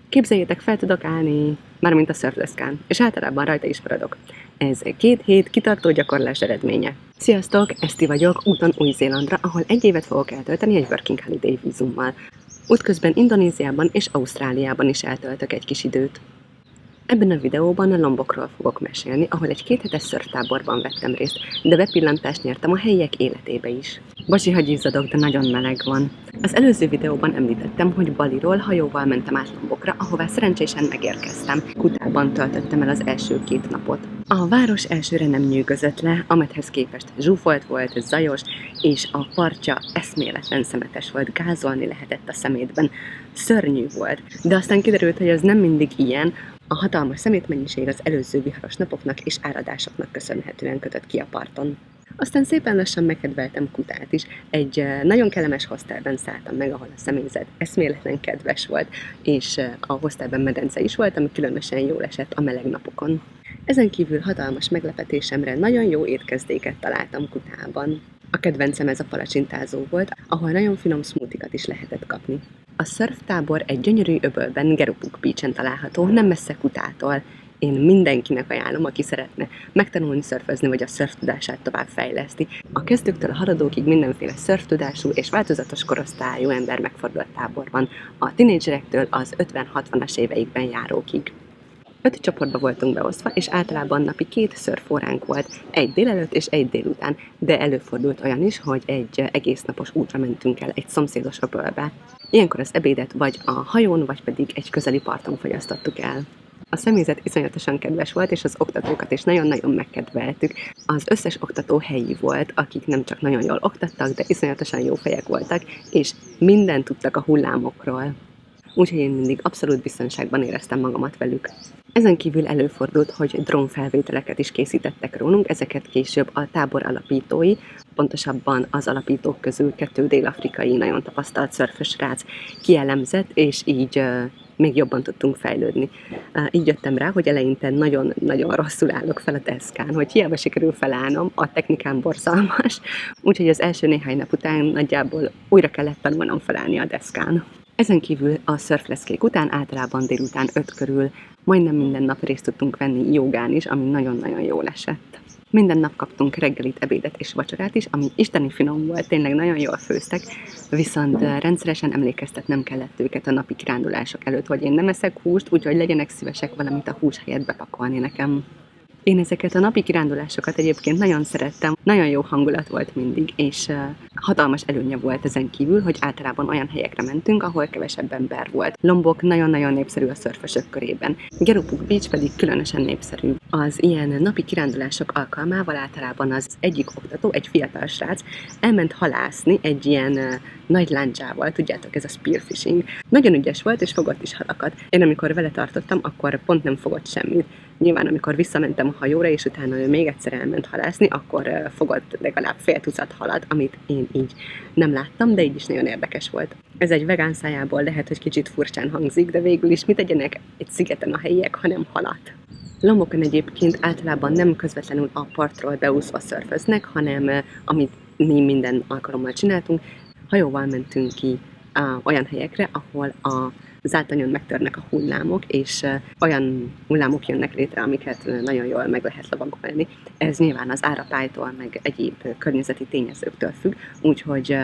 Képzeljétek, fel tudok állni, mármint a szörfdeszkán, és általában rajta is maradok. Ez 2 hét kitartó gyakorlás eredménye. Sziasztok, Eszti vagyok, úton Új-Zélandra, ahol 1 évet fogok eltölteni egy Working Holiday vízummal. Útközben Indonéziában és Ausztráliában is eltöltök egy kis időt. Ebben a videóban a Lombokról fogok mesélni, ahol egy 2 hetes szörftáborban vettem részt, de bepillantást nyertem a helyiek életébe is. Bocsi, ha izzadok, de nagyon meleg van. Az előző videóban említettem, hogy Baliról hajóval mentem át Lombokra, ahová szerencsésen megérkeztem. Kutában töltöttem el az első 2 napot. A város elsőre nem nyűgözött le, amethez képest zsúfolt volt, zajos, és a partja eszméletlen szemetes volt, gázolni lehetett a szemétben. Szörnyű volt, de aztán kiderült, hogy ez nem mindig ilyen. A hatalmas szemétmennyiség az előző viharos napoknak és áradásoknak köszönhetően kötött ki a parton. Aztán szépen lassan megkedveltem Kutát is. Egy nagyon kellemes hostelben szálltam meg, ahol a személyzet eszméletlen kedves volt, és a hostelben medence is volt, ami különösen jól esett a meleg napokon. Ezen kívül hatalmas meglepetésemre nagyon jó étkezdéket találtam Kutában. A kedvencem ez a palacsintázó volt, ahol nagyon finom smoothikat is lehetett kapni. A szörftábor egy gyönyörű öbölben, Gerupuk Beach-en található, nem messze Kutától. Én mindenkinek ajánlom, aki szeretne megtanulni szörfözni, vagy a szörftudását tovább fejleszti. A kezdőktől a haladókig mindenféle szörftudású és változatos korosztályú ember megfordul a táborban, a tinédzserektől az 50-60-as éveikben járókig. 5 csoportba voltunk beosztva, és általában napi 2 szörfóránk volt, egy délelőtt és egy délután, de előfordult olyan is, hogy egy egész napos útra mentünk el egy szomszédos öbölbe. Ilyenkor az ebédet vagy a hajón, vagy pedig egy közeli parton fogyasztottuk el. A személyzet iszonyatosan kedves volt, és az oktatókat is nagyon-nagyon megkedveltük. Az összes oktató helyi volt, akik nem csak nagyon jól oktattak, de iszonyatosan jó fejek voltak, és mindent tudtak a hullámokról. Úgyhogy én mindig abszolút biztonságban éreztem magamat velük. Ezen kívül előfordult, hogy drónfelvételeket is készítettek rólunk, ezeket később a tábor alapítói, pontosabban az alapítók közül 2 dél-afrikai nagyon tapasztalt szörfös srác kielemzett, és így még jobban tudtunk fejlődni. Így jöttem rá, hogy eleinte nagyon-nagyon rosszul állok fel a deszkán, hogy hiába sikerül felállnom, a technikám borzalmas, úgyhogy az első néhány nap után nagyjából újra kellett tanulnom felállni a deszkán. Ezen kívül a szörfleszkék után általában délután 5 körül majdnem minden nap részt tudtunk venni jogán is, ami nagyon-nagyon jól esett. Minden nap kaptunk reggelit, ebédet és vacsorát is, ami isteni finom volt, tényleg nagyon jól főztek, viszont rendszeresen emlékeztetnem kellett őket a napi kirándulások előtt, hogy én nem eszek húst, úgyhogy legyenek szívesek valamit a hús helyett bepakolni nekem. Én ezeket a napi kirándulásokat egyébként nagyon szerettem, nagyon jó hangulat volt mindig, és hatalmas előnye volt ezen kívül, hogy általában olyan helyekre mentünk, ahol kevesebb ember volt. Lombok nagyon-nagyon népszerű a szörfösök körében, Gerupuk Beach pedig különösen népszerű. Az ilyen napi kirándulások alkalmával általában az egyik oktató, egy fiatal srác elment halászni egy ilyen nagy lándzsával, tudjátok, ez a spearfishing. Nagyon ügyes volt, és fogott is halakat. Én amikor vele tartottam, akkor pont nem fogott semmit. Nyilván, amikor visszamentem a hajóra, és utána ő még egyszer elment halászni, akkor fogott legalább fél tucat halat, amit én így nem láttam, de így is nagyon érdekes volt. Ez egy vegán szájából lehet, hogy kicsit furcsán hangzik, de végül is mit tegyenek egy szigeten a helyiek, hanem halat. Lombokon egyébként általában nem közvetlenül a partról beúszva szörföznek, hanem amit mi minden alkalommal csináltunk, hajóval mentünk ki olyan helyekre, ahol a zátonyon megtörnek a hullámok, és olyan hullámok jönnek létre, amiket nagyon jól meg lehet lovagolni. Ez nyilván az árapálytól, meg egyéb környezeti tényezőktől függ, úgyhogy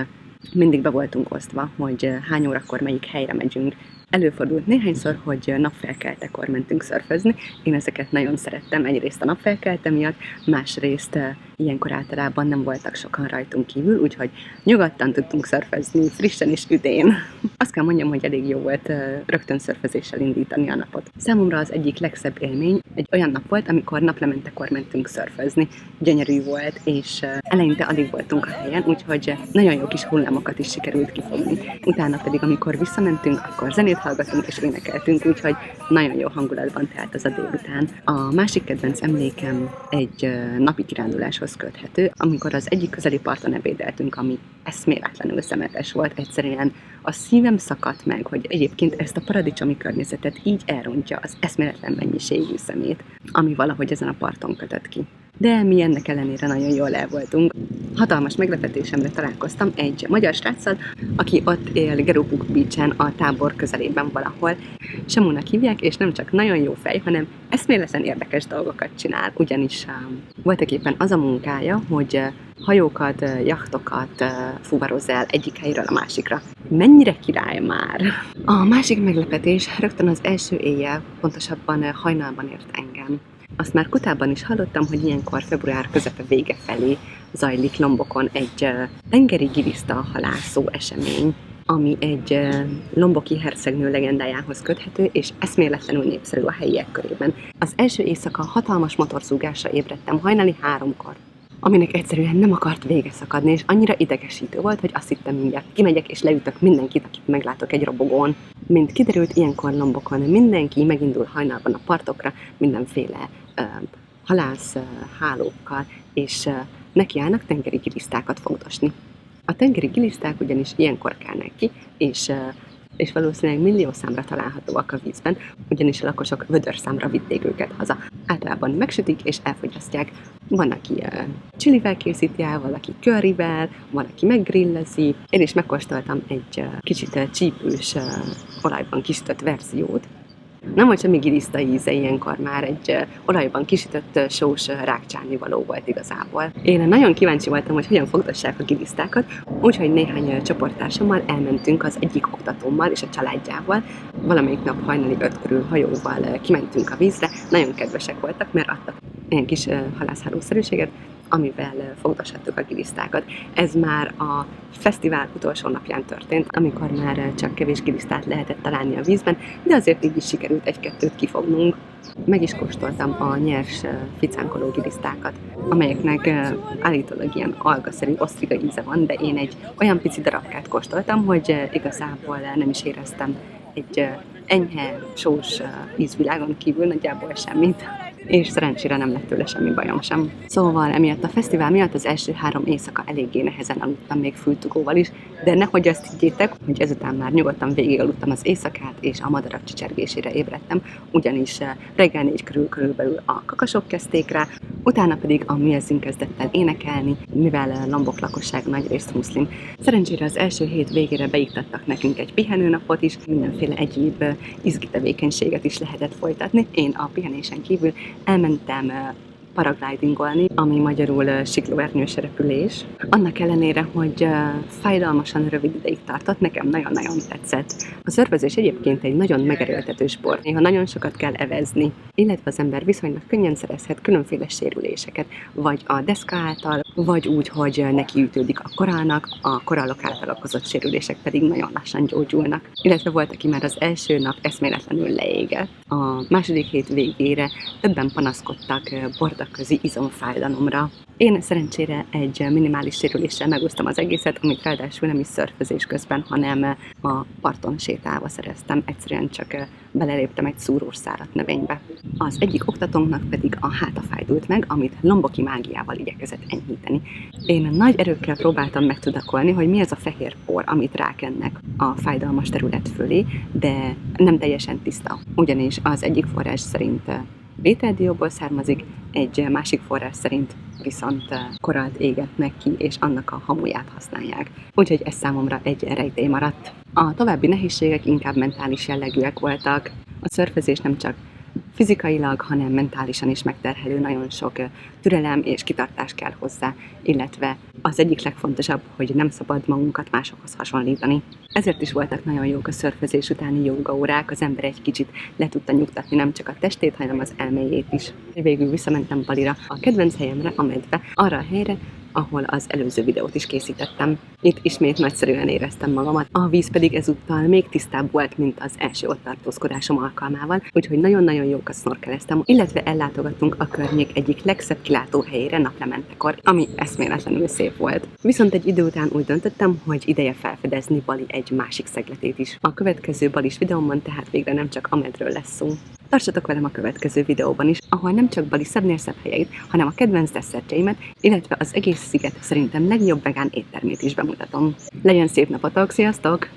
mindig be voltunk osztva, hogy hány órakor melyik helyre megyünk. Előfordult néhányszor, hogy napfelkeltekor mentünk szörfözni. Én ezeket nagyon szerettem, egyrészt a napfelkelte miatt, másrészt ilyenkor általában nem voltak sokan rajtunk kívül, úgyhogy nyugodtan tudtunk szörfözni, frissen és üdén. Azt kell mondjam, hogy elég jó volt rögtön szörfözéssel indítani a napot. Számomra az egyik legszebb élmény egy olyan nap volt, amikor naplementekor mentünk szörfözni. Gyönyörű volt, és eleinte alig voltunk a helyen, úgyhogy nagyon jó kis hullámokat is sikerült kifogni. Utána pedig, amikor visszamentünk, akkor zenét hallgatunk és énekeltünk, úgyhogy nagyon jó hangulatban telt az a délután. A másik kedvenc emlékem egy napi kiránduláshoz köthető, amikor az egyik közeli parton ebédeltünk, ami eszméletlenül szemetes volt, egyszerűen a szívem szakadt meg, hogy egyébként ezt a paradicsomi környezetet így elrontja az eszméletlen mennyiségű szemét, ami valahogy ezen a parton kötött ki. de mi ennek ellenére nagyon jól el voltunk. Hatalmas meglepetésemre találkoztam egy magyar sráccal, aki ott él Gerupuk Beach-en a tábor közelében valahol. Samúnak hívják, és nem csak nagyon jó fej, hanem eszméletlen érdekes dolgokat csinál, ugyanis voltak éppen az a munkája, hogy hajókat, jachtokat fuvaroz el egyik helyről a másikra. Mennyire király már! A másik meglepetés rögtön az első éjjel, pontosabban hajnalban ért engem. Azt már Kutában is hallottam, hogy ilyenkor február közepe vége felé zajlik Lombokon egy tengeri giliszta halászó esemény, ami egy lomboki hercegnő legendájához köthető, és eszméletlenül népszerű a helyiek körében. Az első éjszaka hatalmas motorzúgásra ébredtem hajnali 3-kor, aminek egyszerűen nem akart vége szakadni, és annyira idegesítő volt, hogy azt hittem mindjárt kimegyek és leütök mindenkit, akit meglátok egy robogón. Mint kiderült, ilyenkor Lombokon mindenki megindul hajnalban a partokra, mindenféle halász hálókkal, és nekiállnak tengeri gilisztákat fogdosni. A tengeri giliszták ugyanis ilyenkor kelnek ki, és valószínűleg milliószámra találhatóak a vízben, ugyanis a lakosok vödörszámra vitték őket haza. Általában megsütik és elfogyasztják. Van, aki csilivel készíti el, valaki curryvel, valaki meggrillezi. Én is megkóstoltam egy kicsit csípős olajban kisütött verziót. Nem volt semmi giliszta íze, ilyenkor már egy olajban kisütött sós rákcsálnivaló volt igazából. Én nagyon kíváncsi voltam, hogy hogyan fogdossák a gilisztákat, úgyhogy néhány csoporttársammal elmentünk az egyik oktatómmal és a családjával. Valamelyik nap hajnali 5 körül hajóval kimentünk a vízre, nagyon kedvesek voltak, mert adtak ilyen kis halászhálószerűséget, amivel fogdoshattuk a gilisztákat. Ez már a fesztivál utolsó napján történt, amikor már csak kevés gilisztát lehetett találni a vízben, de azért így is sikerült 1-2-t kifognunk. Meg is kóstoltam a nyers ficánkoló gilisztákat, amelyeknek állítólag ilyen algaszerű osztriga íze van, de én egy olyan pici darabkát kóstoltam, hogy igazából nem is éreztem egy enyhe, sós ízvilágon kívül nagyjából semmit, és szerencsére nem lett tőle semmi bajom sem. Szóval emiatt a fesztivál miatt az első 3 éjszaka eléggé nehezen aludtam még fültugóval is, de nehogy azt higgyétek, hogy ezután már nyugodtan végig aludtam az éjszakát, és a madarak csicsergésére ébredtem, ugyanis reggel 4 körülbelül a kakasok kezdték rá, utána pedig a muezzin kezdett el énekelni, mivel Lombok lakosság nagyrészt muszlim. Szerencsére az első hét végére beiktattak nekünk egy pihenőnapot is, mindenféle egyéb izgi tevékenységet is lehetett folytatni. Én a pihenésen kívül elmentem paraglidingolni, ami magyarul siklóernyős repülés. Annak ellenére, hogy fájdalmasan rövid ideig tartott, nekem nagyon-nagyon tetszett. A szörfözés egyébként egy nagyon megerőltető sport, néha nagyon sokat kell evezni, illetve az ember viszonylag könnyen szerezhet különféle sérüléseket, vagy a deszka által, vagy úgy, hogy nekiütődik a korallnak, a korallok által okozott sérülések pedig nagyon lassan gyógyulnak. Illetve volt, aki már az első nap eszméletlenül leégett. A második hét végére többen panaszkodtak bordaközi izomfájdalomra. Én szerencsére egy minimális sérüléssel megúsztam az egészet, amit ráadásul nem is szörfözés közben, hanem a parton sétálva szereztem. Egyszerűen csak beleléptem egy szúrós száradt növénybe. Az egyik oktatónknak pedig a háta fájdult meg, amit lomboki mágiával igyekezett enyhíteni. Én nagy erőkkel próbáltam megtudakolni, hogy mi ez a fehér por, amit rákennek a fájdalmas terület fölé, de nem teljesen tiszta. Ugyanis az egyik forrás szerint vételdióból származik, egy másik forrás szerint viszont korallt égetnek ki, és annak a hamuját használják. Úgyhogy ez számomra egy rejtély maradt. A további nehézségek inkább mentális jellegűek voltak. A szörfözés nem csak fizikailag, hanem mentálisan is megterhelő, nagyon sok türelem és kitartás kell hozzá, illetve az egyik legfontosabb, hogy nem szabad magunkat másokhoz hasonlítani. Ezért is voltak nagyon jók a szörfözés utáni jógaórák, az ember egy kicsit le tudta nyugtatni nem csak a testét, hanem az elméjét is. Végül visszamentem Balira, a kedvenc helyemre, a medve, arra a helyre, ahol az előző videót is készítettem. Itt ismét nagyszerűen éreztem magamat, a víz pedig ezúttal még tisztább volt, mint az első ott tartózkodásom alkalmával, úgyhogy nagyon-nagyon jókat snorkeleztem, illetve ellátogattunk a környék egyik legszebb kilátóhelyére naplementekor, ami eszméletlenül szép volt. Viszont egy idő után úgy döntöttem, hogy ideje felfedezni Bali egy másik szegletét is. A következő balis videómban tehát végre nem csak a medről lesz szó. Tartsatok velem a következő videóban is, ahol nem csak Bali szebbnél szebb helyeit, hanem a kedvenc desszertjeimet, illetve az egész sziget szerintem legjobb vegán éttermét is bemutatom. Legyen szép napotok, sziasztok!